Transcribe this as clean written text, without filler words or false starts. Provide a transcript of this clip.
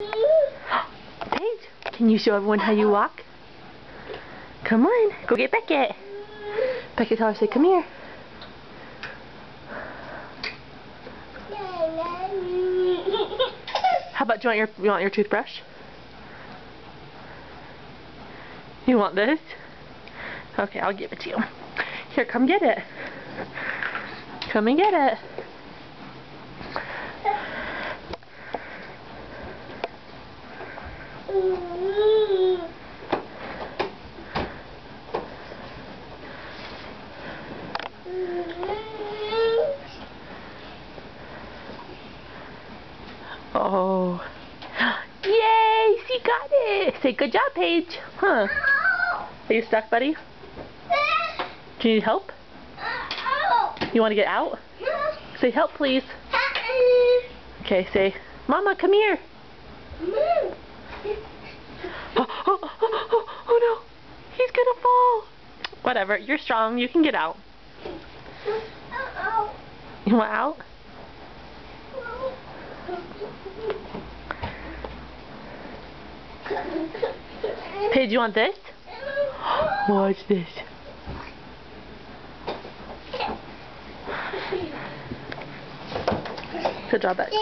Paige, can you show everyone how you walk? Come on, go get Beckett. Beckett, tell her, say, come here. How about, you want your toothbrush? You want this? Okay, I'll give it to you. Here, come get it. Come and get it. Oh. Yay! She got it! Say good job, Paige. Huh. Are you stuck, buddy? Do you need help? You want to get out? Say help, please. Okay, say, Mama, come here. Oh no! He's gonna fall! Whatever, you're strong. You can get out. You want out? Paige, you want this? Watch this. Good job, Beck.